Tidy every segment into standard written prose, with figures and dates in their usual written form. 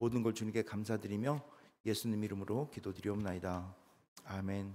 모든 걸 주님께 감사드리며 예수님 이름으로 기도드리옵나이다. 아멘.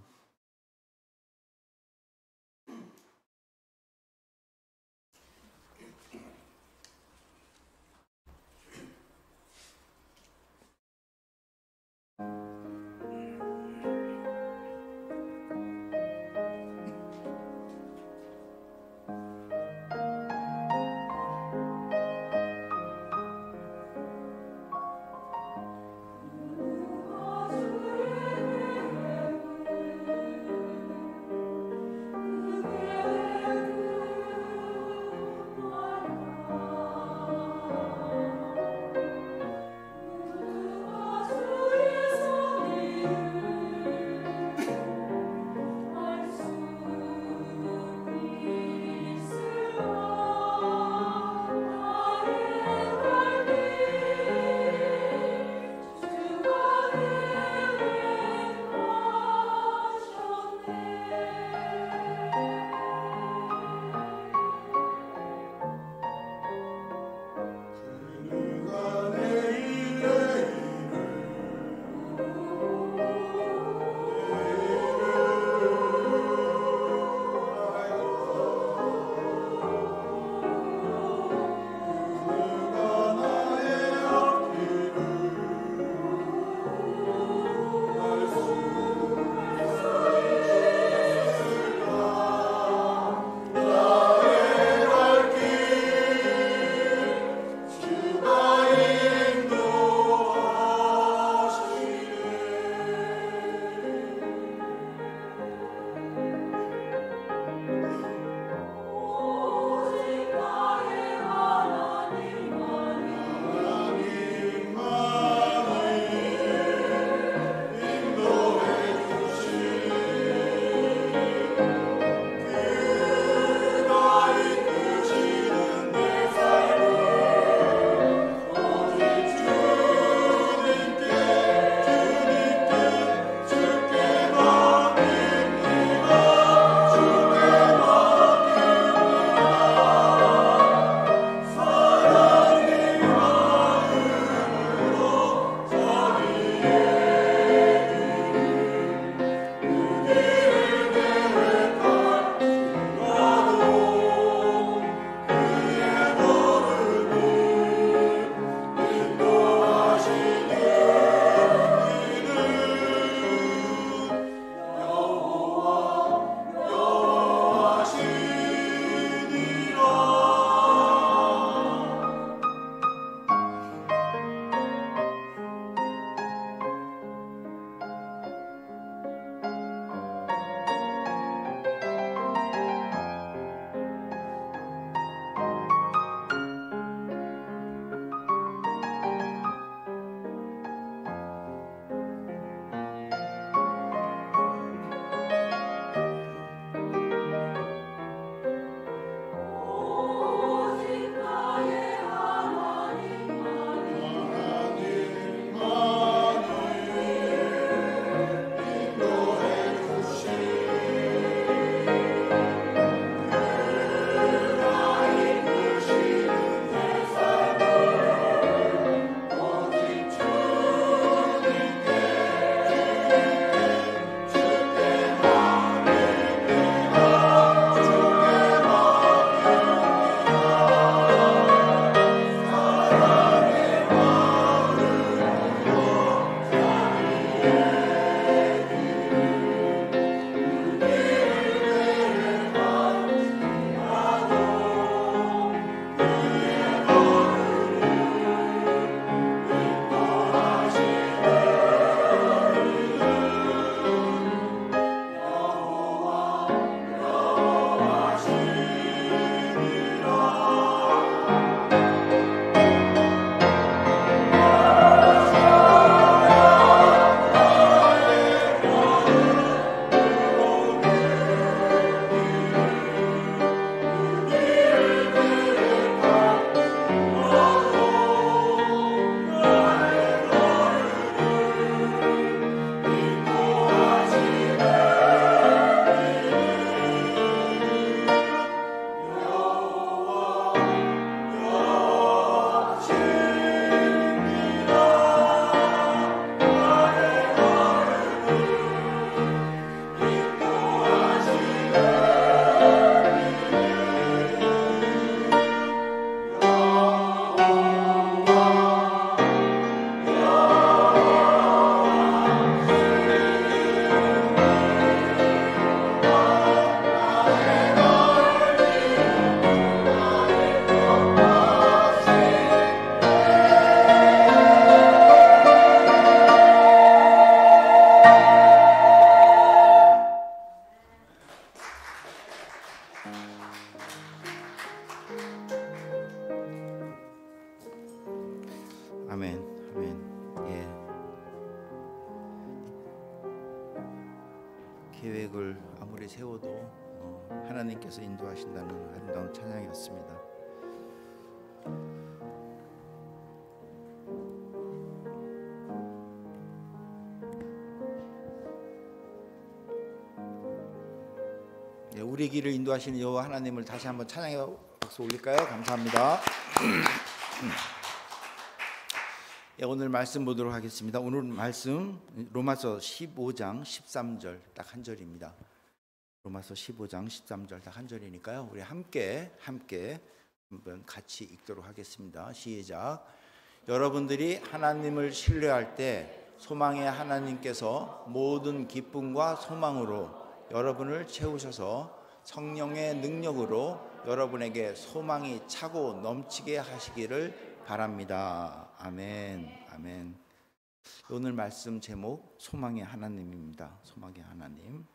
아멘, 아멘. 예. 계획을 아무리 세워도 하나님께서 인도하신다는 아름다운 찬양이었습니다. 예, 우리 길을 인도하시는 여호와 하나님을 다시 한번 찬양해 박수 올릴까요? 감사합니다. 예, 오늘 말씀 보도록 하겠습니다. 오늘 말씀 로마서 15장 13절 딱 한 절입니다. 로마서 15장 13절 딱 한 절이니까요. 우리 함께 한번 같이 읽도록 하겠습니다. 시작. 여러분들이 하나님을 신뢰할 때 소망의 하나님께서 모든 기쁨과 소망으로 여러분을 채우셔서 성령의 능력으로 여러분에게 소망이 차고 넘치게 하시기를 바랍니다. 아멘. 아멘. 오늘 말씀 제목 소망의 하나님입니다. 소망의 하나님.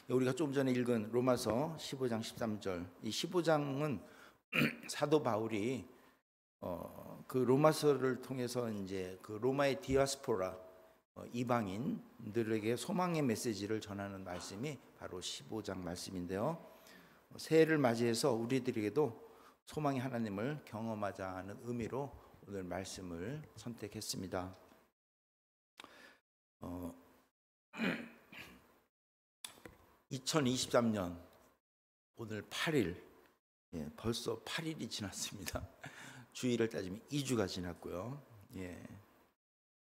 우리가 좀 전에 읽은 로마서 15장 13절. 이 15장은 사도 바울이 그 로마서를 통해서 이제 그 로마의 디아스포라 이방인들에게 소망의 메시지를 전하는 말씀이 바로 15장 말씀인데요. 새해를 맞이해서 우리들에게도 소망의 하나님을 경험하자는 의미로 오늘 말씀을 선택했습니다. 2023년 오늘 8일, 예, 벌써 8일이 지났습니다. 주일을 따지면 2주가 지났고요. 예,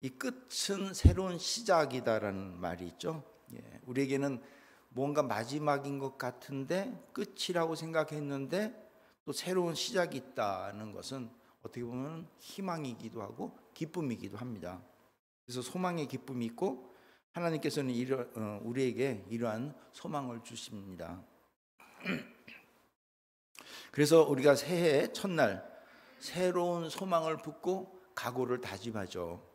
이 끝은 새로운 시작이다라는 말이 있죠. 예, 우리에게는 뭔가 마지막인 것 같은데 끝이라고 생각했는데 또 새로운 시작이 있다는 것은 어떻게 보면 희망이기도 하고 기쁨이기도 합니다. 그래서 소망의 기쁨이 있고 하나님께서는 우리에게 이러한 소망을 주십니다. 그래서 우리가 새해 첫날 새로운 소망을 품고 각오를 다짐하죠.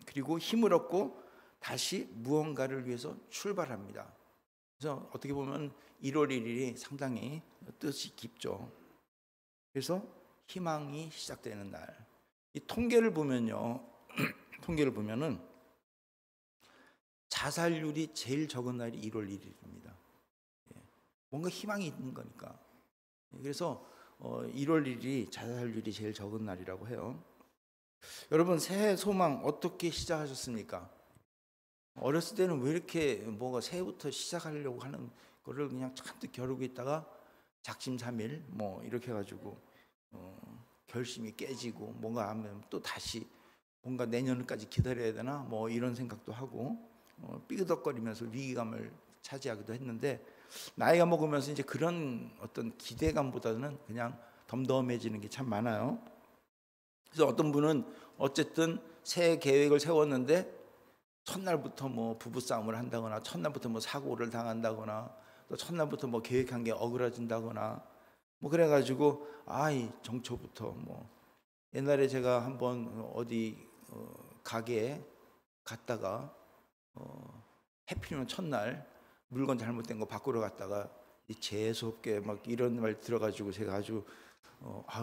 그리고 힘을 얻고 다시 무언가를 위해서 출발합니다. 그래서 어떻게 보면 1월 1일이 상당히 뜻이 깊죠. 그래서 희망이 시작되는 날. 이 통계를 보면요. 통계를 보면은 자살률이 제일 적은 날이 1월 1일입니다. 뭔가 희망이 있는 거니까. 그래서 1월 1일이 자살률이 제일 적은 날이라고 해요. 여러분 새해 소망 어떻게 시작하셨습니까? 어렸을 때는 왜 이렇게 뭐가 새해부터 시작하려고 하는 거를 그냥 잔뜩 겨루고 있다가 작심삼일 뭐 이렇게 해가지고 결심이 깨지고 뭔가 하면 또 다시 뭔가 내년까지 기다려야 되나 뭐 이런 생각도 하고 삐그덕거리면서 위기감을 차지하기도 했는데 나이가 먹으면서 이제 그런 어떤 기대감보다는 그냥 덤덤해지는 게 참 많아요. 그래서 어떤 분은 어쨌든 새해 계획을 세웠는데 첫날부터 뭐 부부싸움을 한다거나 첫날부터 뭐 사고를 당한다거나 또 첫날부터 뭐 계획한 게 어그러진다거나 뭐 그래가지고 아이 정초부터 뭐 옛날에 제가 한번 어디 가게에 갔다가 해피면 첫날 물건 잘못된 거 바꾸러 갔다가 재수없게 막 이런 말 들어가지고 제가 아주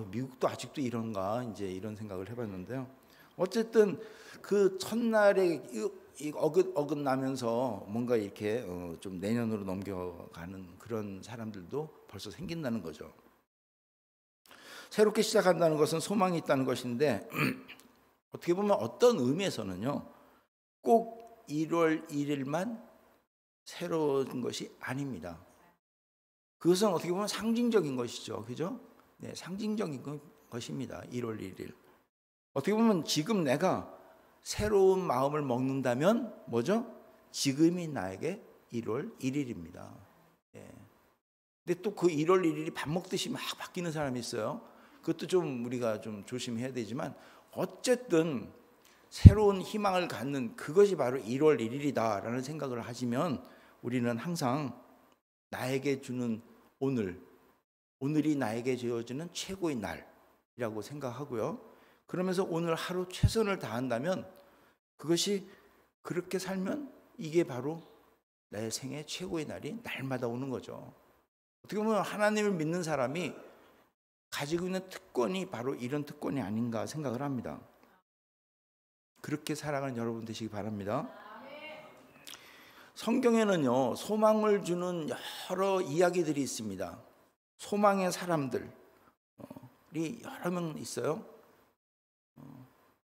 미국도 아직도 이런가 이제 이런 생각을 해봤는데요. 어쨌든 그 첫날에 어긋나면서 뭔가 이렇게 좀 내년으로 넘겨가는 그런 사람들도 벌써 생긴다는 거죠. 새롭게 시작한다는 것은 소망이 있다는 것인데 어떻게 보면 어떤 의미에서는요 꼭 1월 1일만 새로운 것이 아닙니다. 그것은 어떻게 보면 상징적인 것이죠. 그죠? 네, 상징적인 것입니다. 1월 1일. 어떻게 보면 지금 내가 새로운 마음을 먹는다면 뭐죠? 지금이 나에게 1월 1일입니다. 예. 근데 또 그 1월 1일이 밥 먹듯이 막 바뀌는 사람이 있어요. 그것도 좀 우리가 좀 조심해야 되지만 어쨌든 새로운 희망을 갖는 그것이 바로 1월 1일이다라는 생각을 하시면 우리는 항상 나에게 주는 오늘이 나에게 주어지는 최고의 날이라고 생각하고요. 그러면서 오늘 하루 최선을 다한다면 그것이 그렇게 살면 이게 바로 내 생애 최고의 날이 날마다 오는 거죠. 어떻게 보면 하나님을 믿는 사람이 가지고 있는 특권이 바로 이런 특권이 아닌가 생각을 합니다. 그렇게 살아가는 여러분 되시기 바랍니다. 성경에는요, 소망을 주는 여러 이야기들이 있습니다. 소망의 사람들이 여러 명 있어요.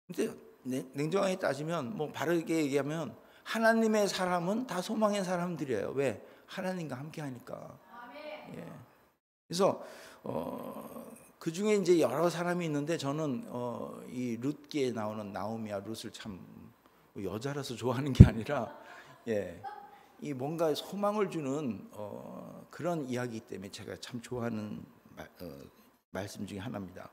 근데 냉정하게 따지면, 뭐 바르게 얘기하면 하나님의 사람은 다 소망의 사람들이에요. 왜? 하나님과 함께 하니까. 예. 그래서 그 중에 이제 여러 사람이 있는데, 저는 이 룻기에 나오는 나오미와 룻을 참 여자라서 좋아하는 게 아니라, 예, 이 뭔가 소망을 주는 그런 이야기 때문에 제가 참 좋아하는 말씀 중에 하나입니다.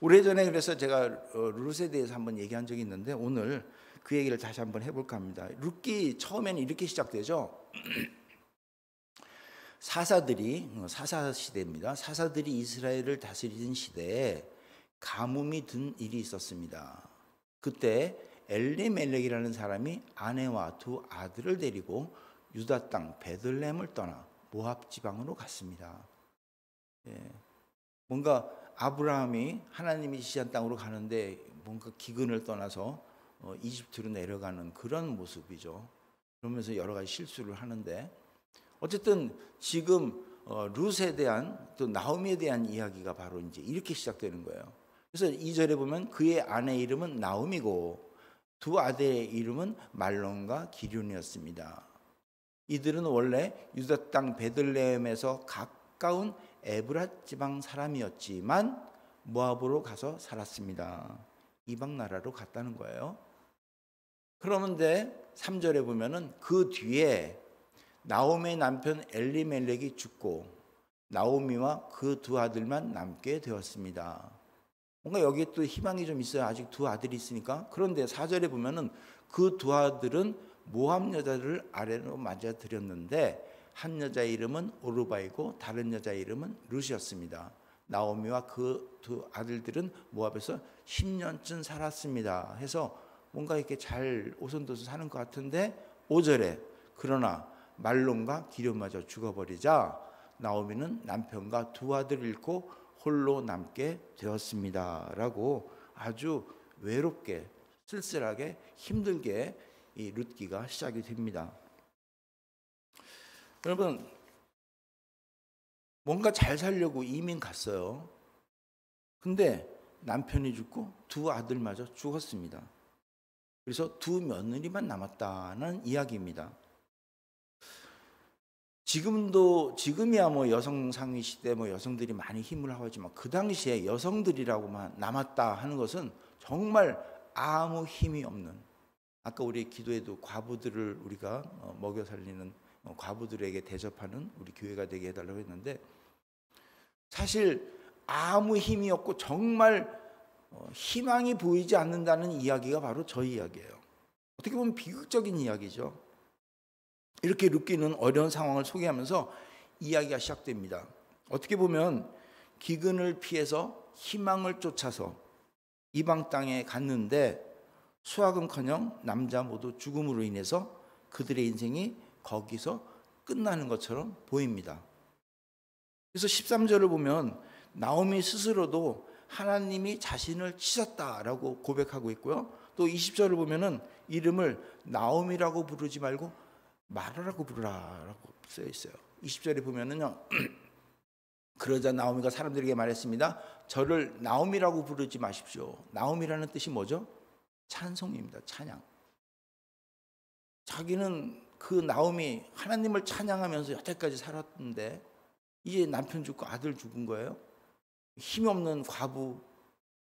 오래전에 그래서 제가 룻에 대해서 한번 얘기한 적이 있는데, 오늘 그 얘기를 다시 한번 해볼까 합니다. 룻기 처음에는 이렇게 시작되죠. 사사 시대입니다. 사사들이 이스라엘을 다스리던 시대에 가뭄이 든 일이 있었습니다. 그때 엘리멜렉이라는 사람이 아내와 두 아들을 데리고 유다 땅 베들레헴을 떠나 모압 지방으로 갔습니다. 예. 뭔가 아브라함이 하나님이 지시한 땅으로 가는데 뭔가 기근을 떠나서 이집트로 내려가는 그런 모습이죠. 그러면서 여러 가지 실수를 하는데, 어쨌든 지금 룻에 대한 또 나오미에 대한 이야기가 바로 이제 이렇게 시작되는 거예요. 그래서 2절에 보면 그의 아내 이름은 나오미고 두 아들의 이름은 말론과 기륜이었습니다. 이들은 원래 유다 땅 베들레헴에서 가까운 에브랏 지방 사람이었지만 모압으로 가서 살았습니다. 이방 나라로 갔다는 거예요. 그러는데 3절에 보면은 그 뒤에 나오미의 남편 엘리멜렉이 죽고 나오미와 그 두 아들만 남게 되었습니다. 뭔가 여기에 또 희망이 좀 있어요. 아직 두 아들이 있으니까. 그런데 4절에 보면은 그 두 아들은 모압 여자들을 아래로 맞아들였는데 한 여자 이름은 오르바이고 다른 여자 이름은 룻이었습니다. 나오미와 그 두 아들들은 모압에서 10년쯤 살았습니다. 해서 뭔가 이렇게 잘 오손도손 사는 것 같은데 5절에 그러나 말론과 기륜마저 죽어버리자 나오미는 남편과 두 아들을 잃고 홀로 남게 되었습니다. 라고 아주 외롭게 쓸쓸하게 힘들게 이 룻기가 시작이 됩니다. 여러분, 뭔가 잘 살려고 이민 갔어요. 근데 남편이 죽고 두 아들마저 죽었습니다. 그래서 두 며느리만 남았다는 이야기입니다. 지금이야 뭐 여성 상위 시대 뭐 여성들이 많이 힘을 하고 있지만 그 당시에 여성들이라고만 남았다 하는 것은 정말 아무 힘이 없는, 아까 우리 기도에도 과부들을 우리가 먹여 살리는 과부들에게 대접하는 우리 교회가 되게 해달라고 했는데, 사실 아무 힘이 없고 정말 희망이 보이지 않는다는 이야기가 바로 저희 이야기예요. 어떻게 보면 비극적인 이야기죠. 이렇게 룻기는 어려운 상황을 소개하면서 이야기가 시작됩니다. 어떻게 보면 기근을 피해서 희망을 쫓아서 이방 땅에 갔는데 수학은커녕 남자 모두 죽음으로 인해서 그들의 인생이 거기서 끝나는 것처럼 보입니다. 그래서 13절을 보면 나오미 스스로도 하나님이 자신을 치셨다라고 고백하고 있고요. 또 20절을 보면은 이름을 나오미라고 부르지 말고 마라라고 부르라라고 쓰여 있어요. 20절에 보면은요. 그러자 나오미가 사람들에게 말했습니다. 저를 나오미라고 부르지 마십시오. 나오미라는 뜻이 뭐죠? 찬송입니다. 찬양. 자기는 그 나오미 하나님을 찬양하면서 여태까지 살았는데 이제 남편 죽고 아들 죽은 거예요. 힘없는 과부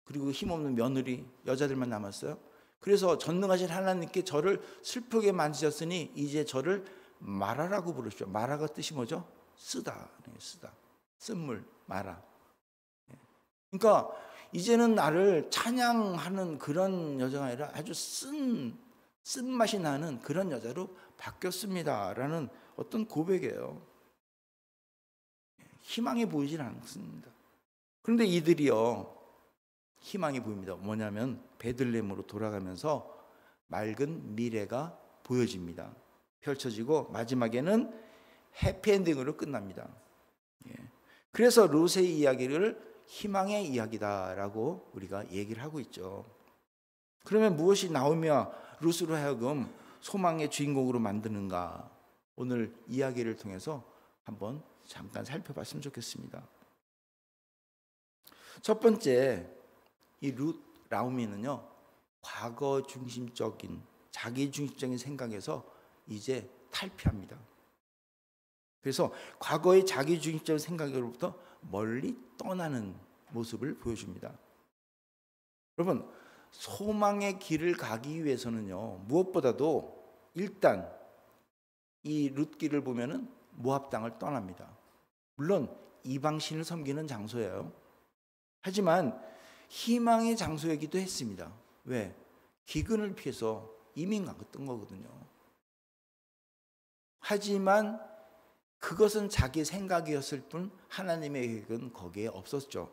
그리고 힘없는 며느리 여자들만 남았어요. 그래서 전능하신 하나님께 저를 슬프게 만지셨으니 이제 저를 마라라고 부르십시오. 마라가 뜻이 뭐죠? 쓰다. 쓰다. 쓴물 마라. 그러니까 이제는 나를 찬양하는 그런 여자가 아니라 아주 쓴맛이 나는 그런 여자로 바뀌었습니다라는 어떤 고백이에요. 희망이 보이질 않습니다. 그런데 이들이요 희망이 보입니다. 뭐냐면 베들레헴으로 돌아가면서 맑은 미래가 보여집니다. 펼쳐지고 마지막에는 해피엔딩으로 끝납니다. 그래서 룻의 이야기를 희망의 이야기다라고 우리가 얘기를 하고 있죠. 그러면 무엇이 나오며 룻으로 하여금 소망의 주인공으로 만드는가? 오늘 이야기를 통해서 한번 잠깐 살펴봤으면 좋겠습니다. 첫 번째, 이 룻 라우미는요, 과거 중심적인, 자기 중심적인 생각에서 이제 탈피합니다. 그래서 과거의 자기 중심적인 생각으로부터 멀리 떠나는 모습을 보여줍니다. 여러분, 소망의 길을 가기 위해서는요, 무엇보다도 일단 이 룻기를 보면은 모압 땅을 떠납니다. 물론 이방신을 섬기는 장소예요. 하지만 희망의 장소이기도 했습니다. 왜? 기근을 피해서 이민 갔던 거거든요. 하지만 그것은 자기 생각이었을 뿐 하나님의 계획은 거기에 없었죠.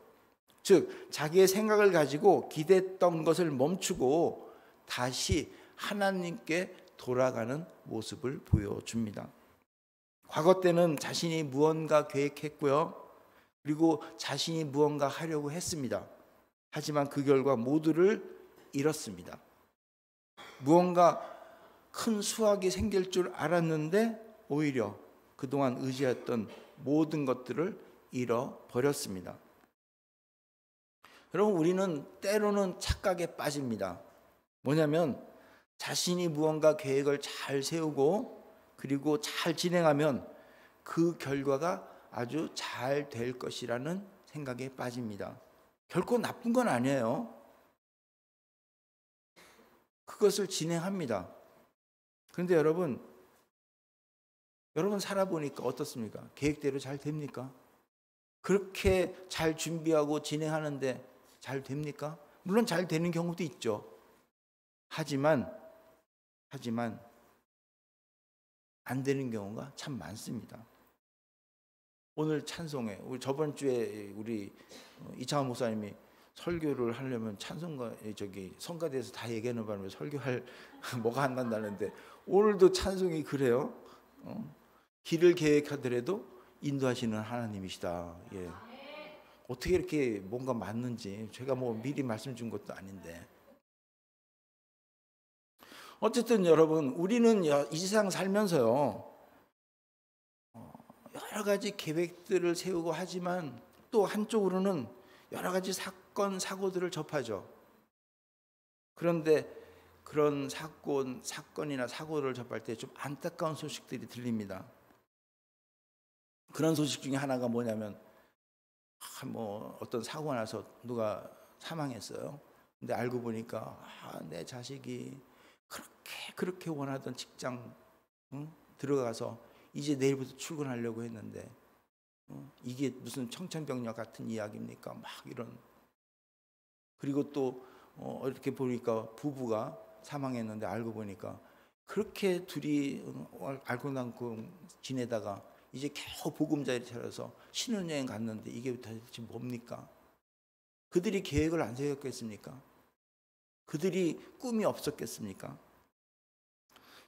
즉 자기의 생각을 가지고 기대했던 것을 멈추고 다시 하나님께 돌아가는 모습을 보여줍니다. 과거 때는 자신이 무언가 계획했고요. 그리고 자신이 무언가 하려고 했습니다. 하지만 그 결과 모두를 잃었습니다. 무언가 큰 수확이 생길 줄 알았는데 오히려 그동안 의지했던 모든 것들을 잃어버렸습니다. 여러분, 우리는 때로는 착각에 빠집니다. 뭐냐면 자신이 무언가 계획을 잘 세우고 그리고 잘 진행하면 그 결과가 아주 잘 될 것이라는 생각에 빠집니다. 결코 나쁜 건 아니에요. 그것을 진행합니다. 그런데 여러분 살아보니까 어떻습니까? 계획대로 잘 됩니까? 그렇게 잘 준비하고 진행하는데 잘 됩니까? 물론 잘 되는 경우도 있죠. 하지만 안 되는 경우가 참 많습니다. 오늘 찬송회, 우리 저번 주에 우리 이창환 목사님이 설교를 하려면 찬송가 성가대에서 다 얘기하는 바람에 설교할 뭐가 안 난다는데 오늘도 찬송이 그래요. 길을 계획하더라도 인도하시는 하나님이시다. 예. 어떻게 이렇게 뭔가 맞는지 제가 뭐 미리 말씀 준 것도 아닌데. 어쨌든 여러분, 우리는 이 세상 살면서요, 여러 가지 계획들을 세우고 하지만 또 한쪽으로는 여러 가지 사건들을 접하죠. 그런데 그런 사건이나 사고를 접할 때 좀 안타까운 소식들이 들립니다. 그런 소식 중에 하나가 뭐냐면 어떤 사고가 나서 누가 사망했어요. 근데 알고 보니까 내 자식이 그렇게 원하던 직장 들어가서 이제 내일부터 출근하려고 했는데 이게 무슨 청천벽력 같은 이야기입니까? 막 이런. 그리고 또 이렇게 보니까 부부가 사망했는데 알고 보니까 그렇게 둘이 알고 남고 지내다가 이제 겨우 보금자리 차려서 신혼여행 갔는데 이게 도대체 뭡니까? 그들이 계획을 안 세웠겠습니까? 그들이 꿈이 없었겠습니까?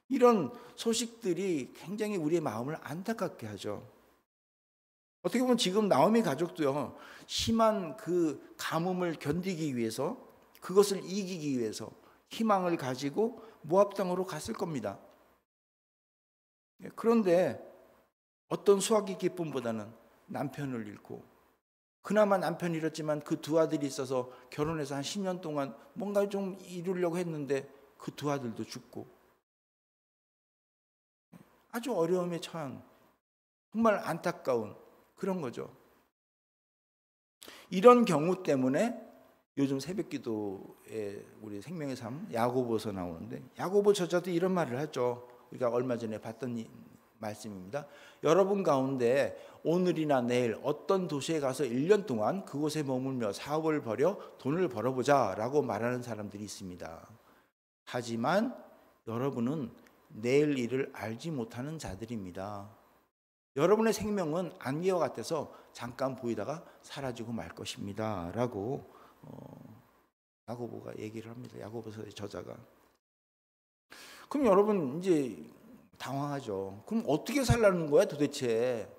이런 소식들이 굉장히 우리의 마음을 안타깝게 하죠. 어떻게 보면 지금 나오미 가족도요, 심한 그 가뭄을 견디기 위해서, 그것을 이기기 위해서 희망을 가지고 모압 땅으로 갔을 겁니다. 그런데 어떤 수확의 기쁨보다는 남편을 잃고, 그나마 남편을 잃었지만 그 두 아들이 있어서 결혼해서 한 10년 동안 뭔가 좀 이루려고 했는데 그 두 아들도 죽고, 아주 어려움에 처한 정말 안타까운 그런 거죠. 이런 경우 때문에 요즘 새벽기도에 우리 생명의 삶 야고보서 나오는데 야고보 저자도 이런 말을 하죠. 우리가 얼마 전에 봤던 말씀입니다. 여러분 가운데 오늘이나 내일 어떤 도시에 가서 1년 동안 그곳에 머물며 사업을 벌여 돈을 벌어보자 라고 말하는 사람들이 있습니다. 하지만 여러분은 내일 일을 알지 못하는 자들입니다. 여러분의 생명은 안개와 같아서 잠깐 보이다가 사라지고 말 것입니다 라고 야고보가 얘기를 합니다. 야고보서의 저자가. 그럼 여러분 이제 당황하죠. 그럼 어떻게 살라는 거야 도대체?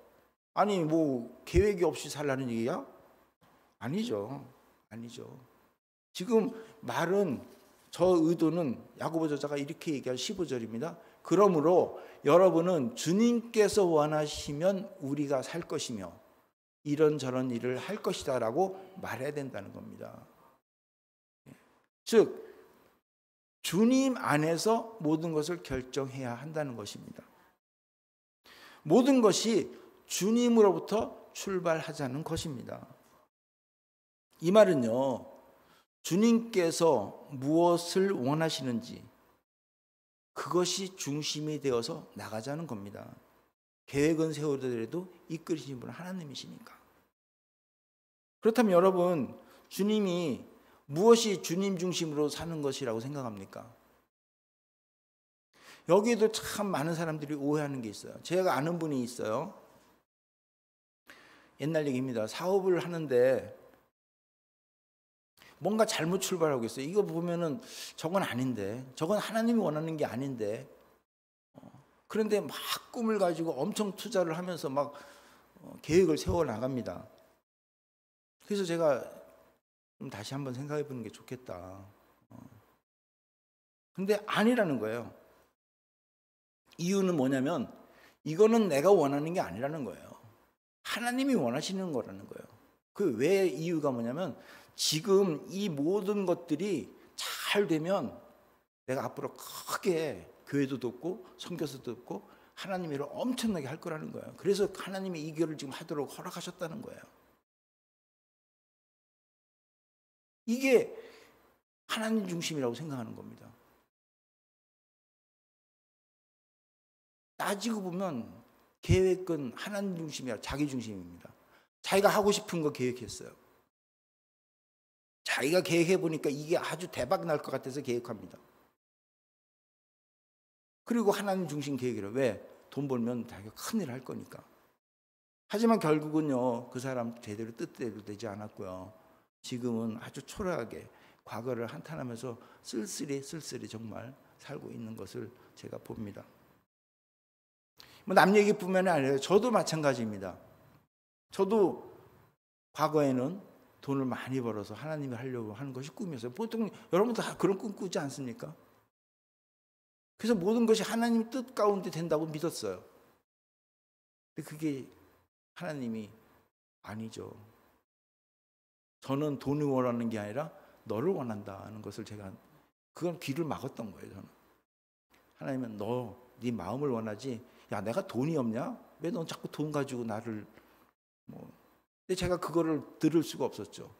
아니 뭐 계획이 없이 살라는 얘기야? 아니죠. 아니죠. 지금 말은 저 의도는 야고보 저자가 이렇게 얘기한 15절입니다. 그러므로 여러분은 주님께서 원하시면 우리가 살 것이며 이런저런 일을 할 것이다 라고 말해야 된다는 겁니다. 즉 주님 안에서 모든 것을 결정해야 한다는 것입니다. 모든 것이 주님으로부터 출발하자는 것입니다. 이 말은요, 주님께서 무엇을 원하시는지 그것이 중심이 되어서 나가자는 겁니다. 계획은 세우더라도 이끌으시는 분은 하나님이시니까. 그렇다면 여러분, 주님이 무엇이 주님 중심으로 사는 것이라고 생각합니까? 여기에도 참 많은 사람들이 오해하는 게 있어요. 제가 아는 분이 있어요. 옛날 얘기입니다. 사업을 하는데 뭔가 잘못 출발하고 있어요. 이거 보면은 저건 아닌데, 저건 하나님이 원하는 게 아닌데, 그런데 막 꿈을 가지고 엄청 투자를 하면서 막 계획을 세워 나갑니다. 그래서 제가 좀 다시 한번 생각해 보는 게 좋겠다. 근데 아니라는 거예요. 이유는 뭐냐면 이거는 내가 원하는 게 아니라는 거예요. 하나님이 원하시는 거라는 거예요. 그 왜 이유가 뭐냐면 지금 이 모든 것들이 잘 되면 내가 앞으로 크게 교회도 돕고 선교사도 돕고 하나님 일을 엄청나게 할 거라는 거예요. 그래서 하나님이 이 길을 지금 하도록 허락하셨다는 거예요. 이게 하나님 중심이라고 생각하는 겁니다. 따지고 보면 계획은 하나님 중심이 아니라 자기 중심입니다. 자기가 하고 싶은 거 계획했어요. 자기가 계획해 보니까 이게 아주 대박 날 것 같아서 계획합니다. 그리고 하나님 중심 계획이라. 왜? 돈 벌면 자기가 큰일 할 거니까. 하지만 결국은요, 그 사람 제대로 뜻대로 되지 않았고요. 지금은 아주 초라하게 과거를 한탄하면서 쓸쓸히 정말 살고 있는 것을 제가 봅니다. 뭐 남 얘기뿐만 아니라 저도 마찬가지입니다. 저도 과거에는 돈을 많이 벌어서 하나님이 하려고 하는 것이 꿈이었어요. 보통 여러분도 다 그런 꿈 꾸지 않습니까? 그래서 모든 것이 하나님 뜻 가운데 된다고 믿었어요. 근데 그게 하나님이 아니죠. 저는 돈을 원하는 게 아니라 너를 원한다는 것을 제가 그건 귀를 막았던 거예요. 저는 하나님은 네 마음을 원하지. 야, 내가 돈이 없냐? 왜 넌 자꾸 돈 가지고 나를 근데 제가 그거를 들을 수가 없었죠.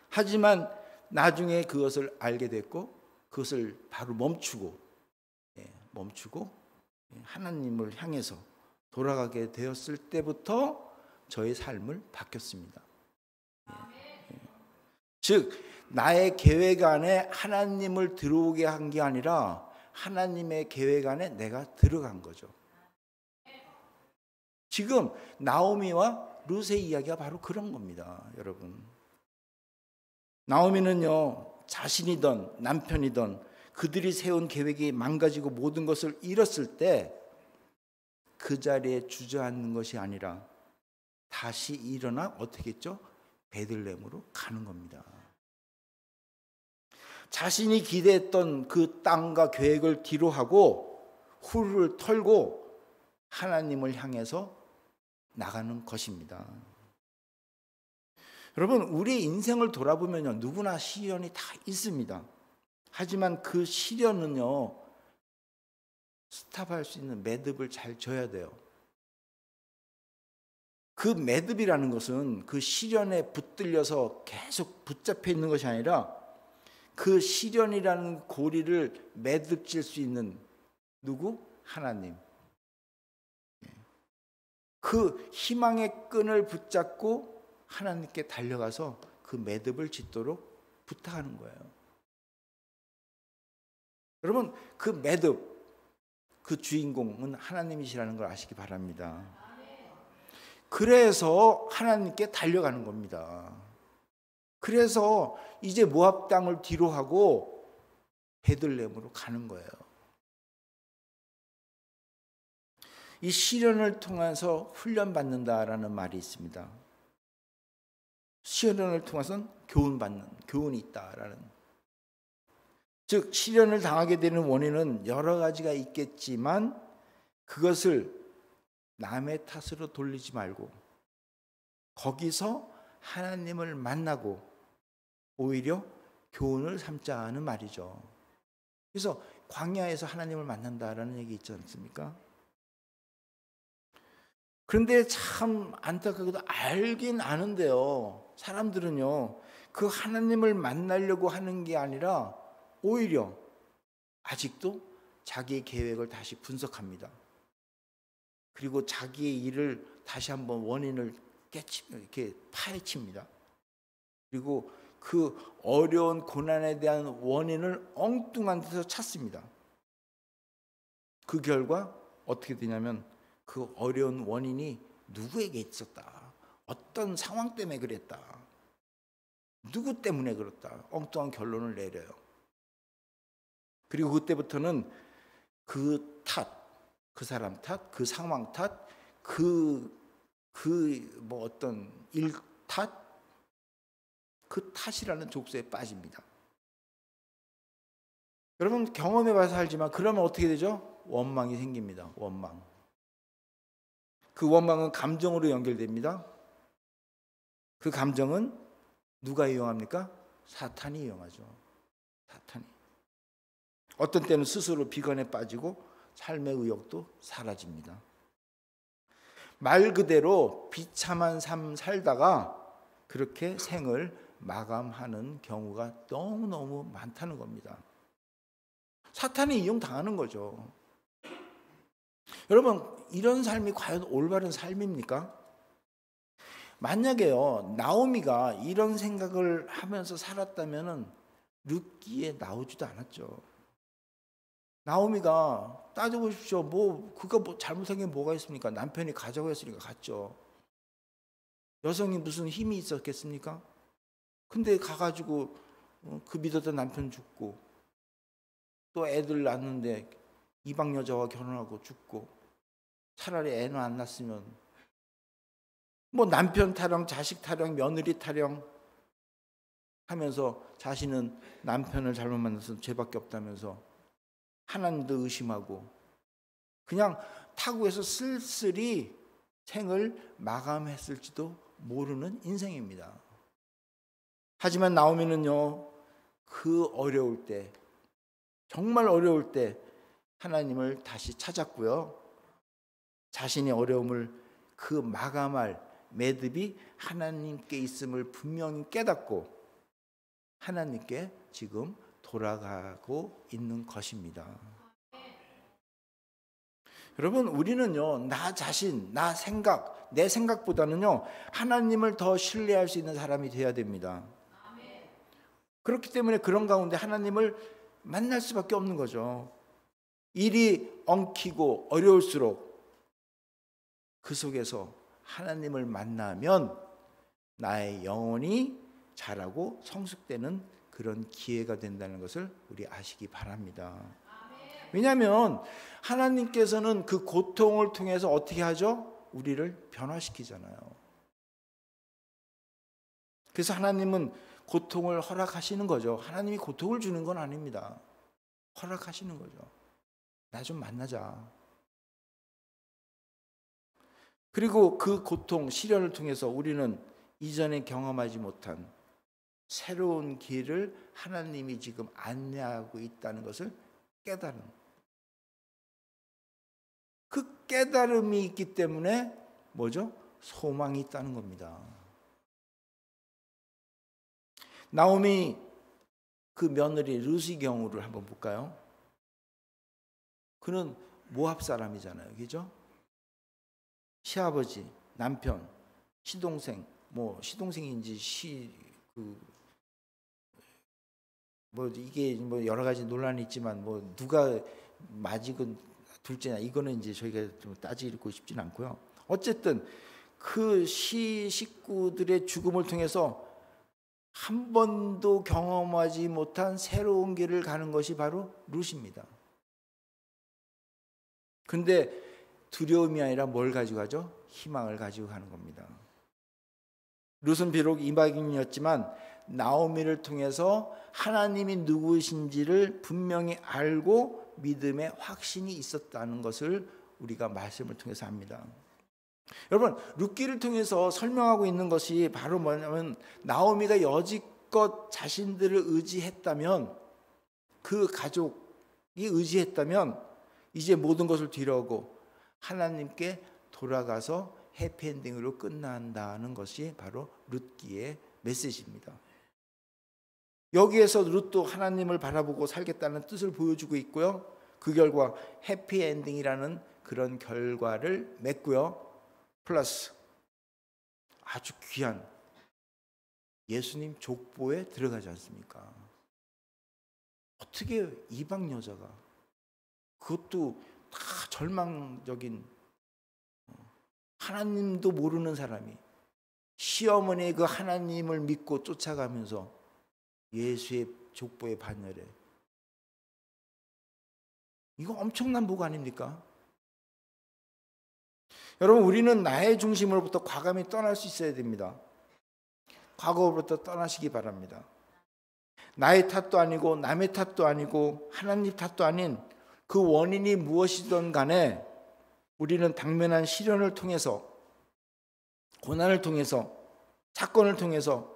하지만 나중에 그것을 알게 됐고 그것을 바로 멈추고 하나님을 향해서 돌아가게 되었을 때부터 저의 삶을 바뀌었습니다. 즉 나의 계획 안에 하나님을 들어오게 한 게 아니라 하나님의 계획 안에 내가 들어간 거죠. 지금 나오미와 룻의 이야기가 바로 그런 겁니다, 여러분. 나오미는요, 자신이든 남편이든 그들이 세운 계획이 망가지고 모든 것을 잃었을 때 그 자리에 주저앉는 것이 아니라 다시 일어나 어떻게 했죠? 베들레헴으로 가는 겁니다. 자신이 기대했던 그 땅과 계획을 뒤로하고 후를 털고 하나님을 향해서 나가는 것입니다. 여러분, 우리 인생을 돌아보면요, 누구나 시련이 다 있습니다. 하지만 그 시련은요, 스탑할 수 있는 매듭을 잘 져야 돼요. 그 매듭이라는 것은 그 시련에 붙들려서 계속 붙잡혀 있는 것이 아니라 그 시련이라는 고리를 매듭질 수 있는 누구? 하나님. 그 희망의 끈을 붙잡고 하나님께 달려가서 그 매듭을 짓도록 부탁하는 거예요. 여러분, 그 매듭, 그 주인공은 하나님이시라는 걸 아시기 바랍니다. 그래서 하나님께 달려가는 겁니다. 그래서 이제 모압 땅을 뒤로 하고 베들레헴으로 가는 거예요. 이 시련을 통해서 훈련받는다라는 말이 있습니다. 시련을 통해서는 교훈이 있다라는. 즉 시련을 당하게 되는 원인은 여러 가지가 있겠지만 그것을 남의 탓으로 돌리지 말고 거기서 하나님을 만나고 오히려 교훈을 삼자는 말이죠. 그래서 광야에서 하나님을 만난다라는 얘기 있지 않습니까? 그런데 참 안타깝게도 알긴 아는데요. 사람들은요, 그 하나님을 만나려고 하는 게 아니라 오히려 아직도 자기의 계획을 다시 분석합니다. 그리고 자기의 일을 다시 한번 원인을 이렇게 파헤칩니다. 그리고 그 어려운 고난에 대한 원인을 엉뚱한 데서 찾습니다. 그 결과 어떻게 되냐면 그 어려운 원인이 누구에게 있었다. 어떤 상황 때문에 그랬다. 누구 때문에 그렇다. 엉뚱한 결론을 내려요. 그리고 그때부터는 그 탓, 그 사람 탓, 그 상황 탓, 뭐 어떤 일 탓, 그 탓이라는 족쇄에 빠집니다. 여러분 경험해봐서 알지만 그러면 어떻게 되죠? 원망이 생깁니다. 원망. 그 원망은 감정으로 연결됩니다. 그 감정은 누가 이용합니까? 사탄이 이용하죠. 사탄이. 어떤 때는 스스로 비관에 빠지고 삶의 의욕도 사라집니다. 말 그대로 비참한 삶 살다가 그렇게 생을 마감하는 경우가 너무너무 많다는 겁니다. 사탄이 이용당하는 거죠. 여러분 이런 삶이 과연 올바른 삶입니까? 만약에요 나오미가 이런 생각을 하면서 살았다면 룻기에 나오지도 않았죠. 나오미가 따져보십시오. 그가 잘못한 게 뭐가 있습니까? 남편이 가자고 했으니까 갔죠. 여성이 무슨 힘이 있었겠습니까? 근데 가가지고 그 믿었던 남편 죽고 또 애들 낳는데 이방 여자와 결혼하고 죽고 차라리 애는 안 낳았으면 뭐 남편 타령, 자식 타령, 며느리 타령 하면서 자신은 남편을 잘못 만나서 죄밖에 없다면서 하나님도 의심하고 그냥 타국에서 쓸쓸히 생을 마감했을지도 모르는 인생입니다. 하지만 나오미는요 그 어려울 때 정말 어려울 때 하나님을 다시 찾았고요. 자신의 어려움을 그 마감할 매듭이 하나님께 있음을 분명히 깨닫고 하나님께 지금 돌아가고 있는 것입니다. 여러분 우리는요 나 자신, 나 생각, 내 생각보다는요 하나님을 더 신뢰할 수 있는 사람이 되어야 됩니다. 그렇기 때문에 그런 가운데 하나님을 만날 수밖에 없는 거죠. 일이 엉키고 어려울수록 그 속에서 하나님을 만나면 나의 영혼이 자라고 성숙되는 그런 기회가 된다는 것을 우리 아시기 바랍니다. 왜냐하면 하나님께서는 그 고통을 통해서 어떻게 하죠? 우리를 변화시키잖아요. 그래서 하나님은 고통을 허락하시는 거죠. 하나님이 고통을 주는 건 아닙니다. 허락하시는 거죠. 나 좀 만나자. 그리고 그 고통, 시련을 통해서 우리는 이전에 경험하지 못한 새로운 길을 하나님이 지금 안내하고 있다는 것을 깨달은 그 깨달음이 있기 때문에 뭐죠? 소망이 있다는 겁니다. 나오미 그 며느리 룻의 경우를 한번 볼까요? 그는 모압 사람이잖아요. 그죠? 시아버지, 남편, 시동생, 시동생인지 이게 여러 가지 논란이 있지만 누가 맞이건 둘째냐 이거는 이제 저희가 좀 따지고 싶지는 않고요. 어쨌든 그 식구들의 죽음을 통해서 한 번도 경험하지 못한 새로운 길을 가는 것이 바로 룻입니다. 근데 두려움이 아니라 뭘 가지고 가죠? 희망을 가지고 가는 겁니다. 룻은 비록 이방인이었지만 나오미를 통해서 하나님이 누구신지를 분명히 알고 믿음의 확신이 있었다는 것을 우리가 말씀을 통해서 압니다. 여러분, 룻기를 통해서 설명하고 있는 것이 바로 뭐냐면, 나오미가 여지껏 자신들을 의지했다면, 그 가족이 의지했다면 이제 모든 것을 뒤로하고 하나님께 돌아가서 해피엔딩으로 끝난다는 것이 바로 룻기의 메시지입니다. 여기에서 룻도 하나님을 바라보고 살겠다는 뜻을 보여주고 있고요. 그 결과 해피엔딩이라는 그런 결과를 맺고요. 플러스 아주 귀한 예수님 족보에 들어가지 않습니까? 어떻게 이방 여자가, 그것도 다 절망적인, 하나님도 모르는 사람이 시어머니의 그 하나님을 믿고 쫓아가면서 예수의 족보의 반열에, 이거 엄청난 복 아닙니까? 여러분, 우리는 나의 중심으로부터 과감히 떠날 수 있어야 됩니다. 과거로부터 떠나시기 바랍니다. 나의 탓도 아니고 남의 탓도 아니고 하나님 탓도 아닌 그 원인이 무엇이든 간에 우리는 당면한 시련을 통해서, 고난을 통해서, 사건을 통해서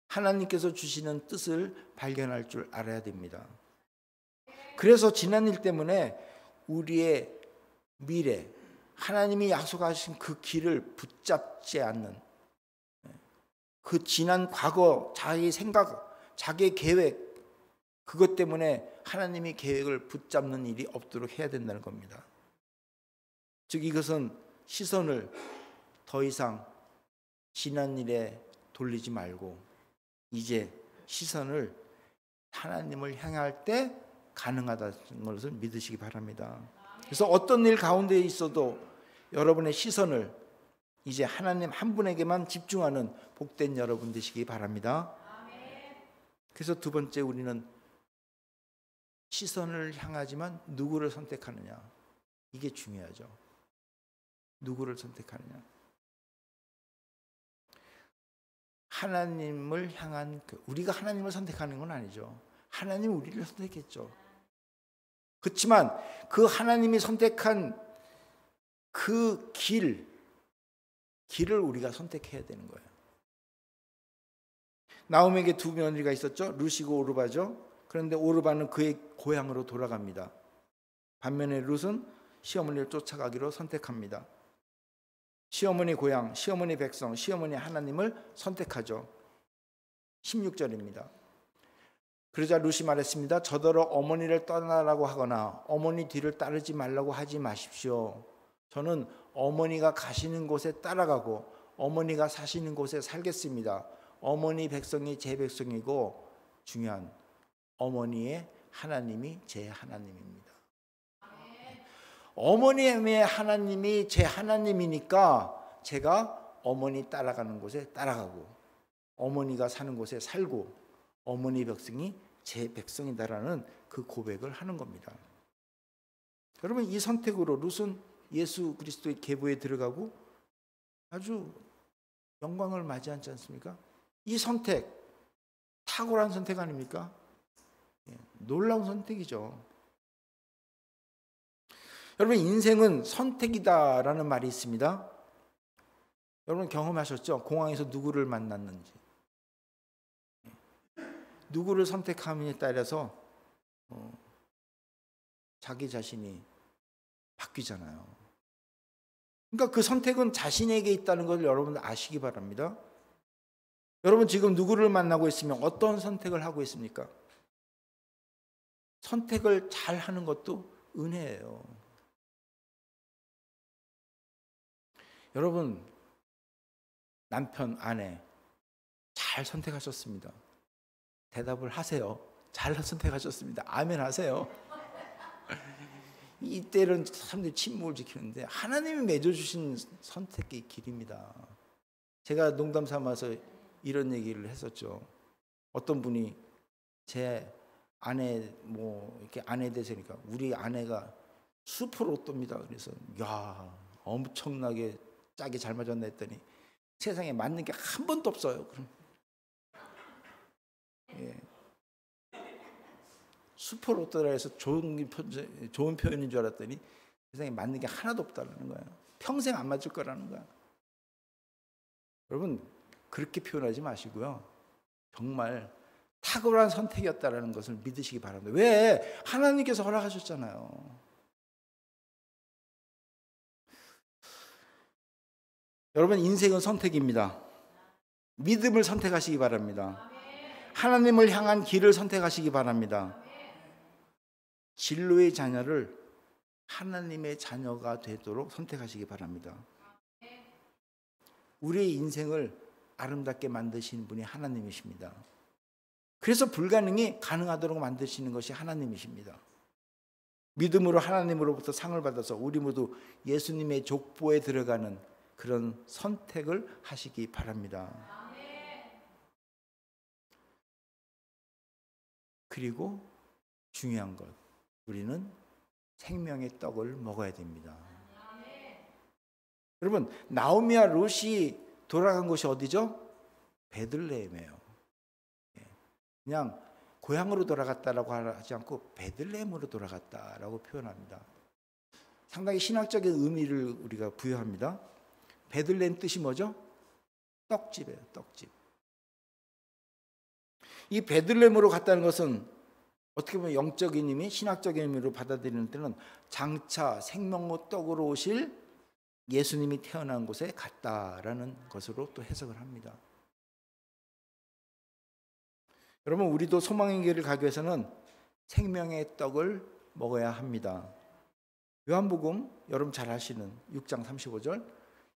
하나님께서 주시는 뜻을 발견할 줄 알아야 됩니다. 그래서 지난 일 때문에 우리의 미래, 하나님이 약속하신 그 길을 붙잡지 않는, 그 지난 과거, 자기의 생각, 자기의 계획, 그것 때문에 하나님이 계획을 붙잡는 일이 없도록 해야 된다는 겁니다. 즉, 이것은 시선을 더 이상 지난 일에 돌리지 말고 이제 시선을 하나님을 향할 때 가능하다는 것을 믿으시기 바랍니다. 그래서 어떤 일 가운데 있어도 여러분의 시선을 이제 하나님 한 분에게만 집중하는 복된 여러분 되시기 바랍니다. 그래서 두 번째, 우리는 시선을 향하지만 누구를 선택하느냐, 이게 중요하죠. 누구를 선택하느냐. 하나님을 향한, 우리가 하나님을 선택하는 건 아니죠. 하나님이 우리를 선택했죠. 그렇지만 그 하나님이 선택한 그 길을 우리가 선택해야 되는 거예요. 나오미에게 두 며느리가 있었죠. 룻이고 오르바죠. 그런데 오르바는 그의 고향으로 돌아갑니다. 반면에 룻은 시어머니를 쫓아가기로 선택합니다. 시어머니 고향, 시어머니 백성, 시어머니 하나님을 선택하죠. 16절입니다. 그러자 룻이 말했습니다. 저더러 어머니를 떠나라고 하거나 어머니 뒤를 따르지 말라고 하지 마십시오. 저는 어머니가 가시는 곳에 따라가고 어머니가 사시는 곳에 살겠습니다. 어머니 백성이 제 백성이고 중요한 어머니의 하나님이 제 하나님입니다. 어머니의 하나님이 제 하나님이니까 제가 어머니 따라가는 곳에 따라가고 어머니가 사는 곳에 살고 어머니 백성이 제 백성이다라는 그 고백을 하는 겁니다. 여러분, 이 선택으로 룻은 예수 그리스도의 계보에 들어가고 아주 영광을 맞이하지 않습니까? 이 선택, 탁월한 선택 아닙니까? 놀라운 선택이죠. 여러분, 인생은 선택이다라는 말이 있습니다. 여러분 경험하셨죠? 공항에서 누구를 만났는지. 누구를 선택함에 따라서 자기 자신이 바뀌잖아요. 그러니까 그 선택은 자신에게 있다는 걸 여러분 아시기 바랍니다. 여러분 지금 누구를 만나고 있으면 어떤 선택을 하고 있습니까? 선택을 잘 하는 것도 은혜예요. 여러분, 남편, 아내 잘 선택하셨습니다. 대답을 하세요. 잘 선택하셨습니다. 아멘 하세요. 이때는 사람들이 침묵을 지키는데 하나님이 맺어주신 선택의 길입니다. 제가 농담 삼아서 이런 얘기를 했었죠. 어떤 분이 제 아내 이렇게 아내에 대해서니까 우리 아내가 슈퍼로또입니다. 그래서 야, 엄청나게 짜게 잘 맞았나 했더니 세상에 맞는 게 한 번도 없어요. 그럼 예. 슈퍼로또라 해서 좋은 표현인 줄 알았더니 세상에 맞는 게 하나도 없다는 거예요. 평생 안 맞을 거라는 거야. 여러분 그렇게 표현하지 마시고요. 정말 탁월한 선택이었다라는 것을 믿으시기 바랍니다. 왜? 하나님께서 허락하셨잖아요. 여러분 인생은 선택입니다. 믿음을 선택하시기 바랍니다. 하나님을 향한 길을 선택하시기 바랍니다. 진로의 자녀를 하나님의 자녀가 되도록 선택하시기 바랍니다. 우리의 인생을 아름답게 만드시는 분이 하나님이십니다. 그래서 불가능이 가능하도록 만드시는 것이 하나님이십니다. 믿음으로 하나님으로부터 상을 받아서 우리 모두 예수님의 족보에 들어가는 그런 선택을 하시기 바랍니다. 그리고 중요한 것, 우리는 생명의 떡을 먹어야 됩니다. 여러분 나오미와 롯이 돌아간 곳이 어디죠? 베들레헴이에요. 그냥 고향으로 돌아갔다라고 하지 않고 베들레헴으로 돌아갔다라고 표현합니다. 상당히 신학적인 의미를 우리가 부여합니다. 베들레헴 뜻이 뭐죠? 떡집이에요. 떡집. 이 베들레헴으로 갔다는 것은 어떻게 보면 영적인 의미, 신학적인 의미로 받아들이는 때는 장차 생명의 떡으로 오실 예수님이 태어난 곳에 갔다라는 것으로 또 해석을 합니다. 여러분 우리도 소망의 길을 가기 위해서는 생명의 떡을 먹어야 합니다. 요한복음 여러분 잘 아시는 6장 35절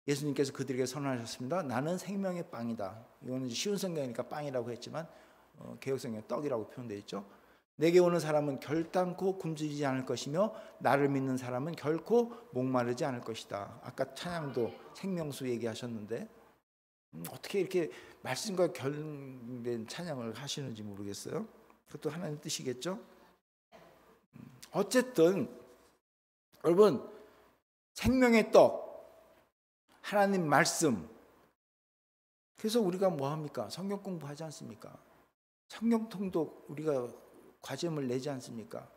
예수님께서 그들에게 선언하셨습니다. 나는 생명의 빵이다. 이거는 쉬운 성경이니까 빵이라고 했지만 개역성경에 떡이라고 표현되어 있죠. 내게 오는 사람은 결단코 굶주리지 않을 것이며 나를 믿는 사람은 결코 목마르지 않을 것이다. 아까 찬양도 생명수 얘기하셨는데 어떻게 이렇게 말씀과 결된 찬양을 하시는지 모르겠어요. 그것도 하나님 뜻이겠죠. 어쨌든 여러분 생명의 떡 하나님 말씀. 그래서 우리가 뭐 합니까? 성경 공부하지 않습니까? 성경 통독 우리가 과제를 내지 않습니까?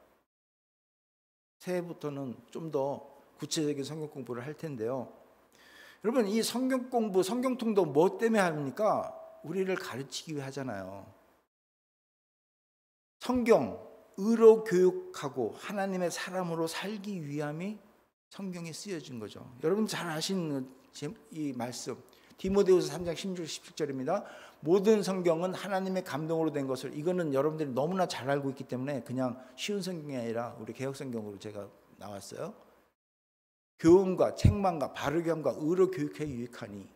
새해부터는 좀 더 구체적인 성경 공부를 할 텐데요. 여러분 이 성경 공부, 성경 통독 뭐 때문에 합니까? 우리를 가르치기 위해 하잖아요. 성경, 의로 교육하고 하나님의 사람으로 살기 위함이 성경에 쓰여진 거죠. 여러분 잘 아시는 이 말씀 디모데후서 3장 16, 17절입니다. 모든 성경은 하나님의 감동으로 된 것을 이거는 여러분들이 너무나 잘 알고 있기 때문에 그냥 쉬운 성경이 아니라 우리 개역성경으로 제가 나왔어요. 교훈과 책망과 바르게 함과 의로 교육해 유익하니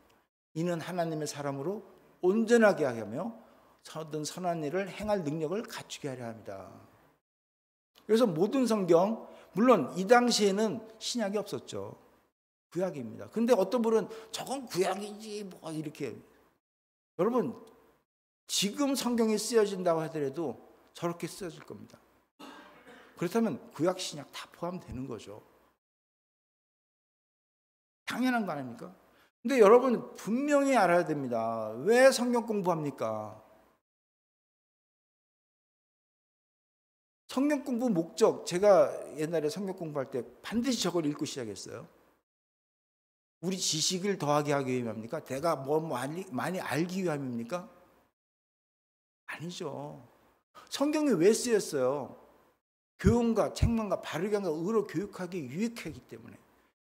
이는 하나님의 사람으로 온전하게 하며 모든 선한 일을 행할 능력을 갖추게 하려 합니다. 그래서 모든 성경 물론 이 당시에는 신약이 없었죠. 구약입니다. 근데 어떤 분은 저건 구약이지 뭐 이렇게 여러분 지금 성경이 쓰여진다고 하더라도 저렇게 쓰여질 겁니다. 그렇다면 구약 신약 다 포함되는 거죠. 당연한 거 아닙니까? 근데 여러분 분명히 알아야 됩니다. 왜 성경 공부합니까? 성경 공부 목적 제가 옛날에 성경 공부할 때 반드시 저걸 읽고 시작했어요. 우리 지식을 더하게 하기 위함입니까? 내가 뭐 많이 알기 위함입니까? 아니죠. 성경이 왜 쓰였어요? 교훈과 책망과 바르게 함과 의로 교육하기 유익하기 때문에.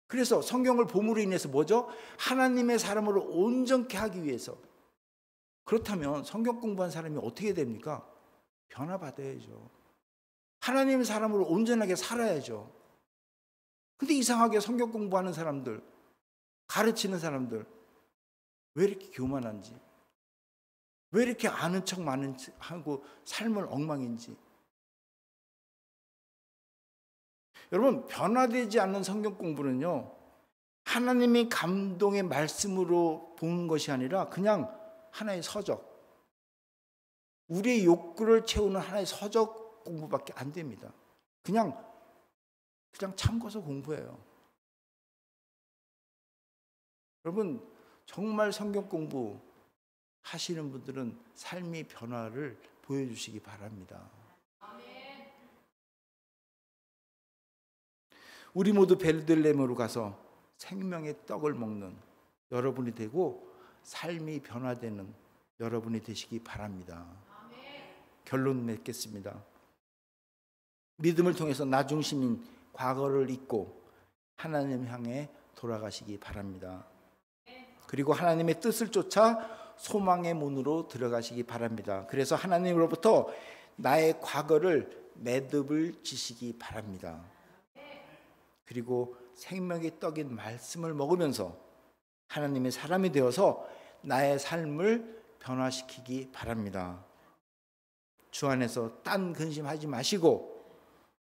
그래서 성경을 봄으로 인해서 뭐죠? 하나님의 사람으로 온전케 하기 위해서. 그렇다면 성경 공부한 사람이 어떻게 됩니까? 변화받아야죠. 하나님의 사람으로 온전하게 살아야죠. 근데 이상하게 성경 공부하는 사람들, 가르치는 사람들 왜 이렇게 교만한지, 왜 이렇게 아는 척 많은 하고 삶을 엉망인지. 여러분 변화되지 않는 성경 공부는요 하나님의 감동의 말씀으로 보는 것이 아니라 그냥 하나의 서적, 우리의 욕구를 채우는 하나의 서적 공부밖에 안 됩니다. 그냥 그냥 참고서 공부해요. 여러분 정말 성경 공부 하시는 분들은 삶의 변화를 보여주시기 바랍니다. 우리 모두 베들레헴으로 가서 생명의 떡을 먹는 여러분이 되고 삶이 변화되는 여러분이 되시기 바랍니다. 결론 맺겠습니다. 믿음을 통해서 나 중심인 과거를 잊고 하나님 향해 돌아가시기 바랍니다. 그리고 하나님의 뜻을 쫓아 소망의 문으로 들어가시기 바랍니다. 그래서 하나님으로부터 나의 과거를 매듭을 지시기 바랍니다. 그리고 생명의 떡인 말씀을 먹으면서 하나님의 사람이 되어서 나의 삶을 변화시키기 바랍니다. 주 안에서 딴 근심하지 마시고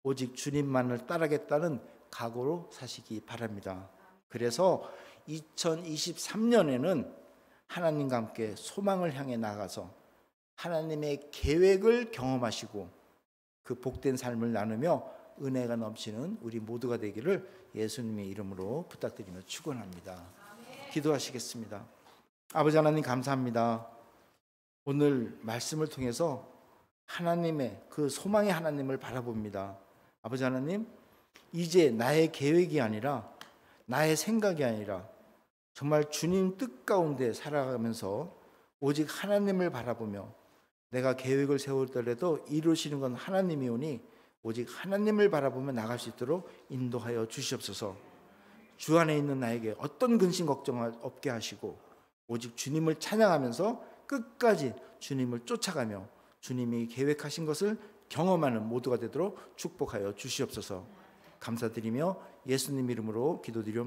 오직 주님만을 따르겠다는 각오로 사시기 바랍니다. 그래서 2023년에는 하나님과 함께 소망을 향해 나가서 하나님의 계획을 경험하시고 그 복된 삶을 나누며 은혜가 넘치는 우리 모두가 되기를 예수님의 이름으로 부탁드리며 축원합니다. 기도하시겠습니다. 아버지 하나님 감사합니다. 오늘 말씀을 통해서 하나님의 그 소망의 하나님을 바라봅니다. 아버지 하나님, 이제 나의 계획이 아니라 나의 생각이 아니라 정말 주님 뜻 가운데 살아가면서 오직 하나님을 바라보며 내가 계획을 세우더라도 이루시는 건 하나님이오니 오직 하나님을 바라보며 나갈 수 있도록 인도하여 주시옵소서. 주 안에 있는 나에게 어떤 근심 걱정 없게 하시고 오직 주님을 찬양하면서 끝까지 주님을 쫓아가며 주님이 계획하신 것을 경험하는 모두가 되도록 축복하여 주시옵소서. 감사드리며 예수님 이름으로 기도드리옵나이다.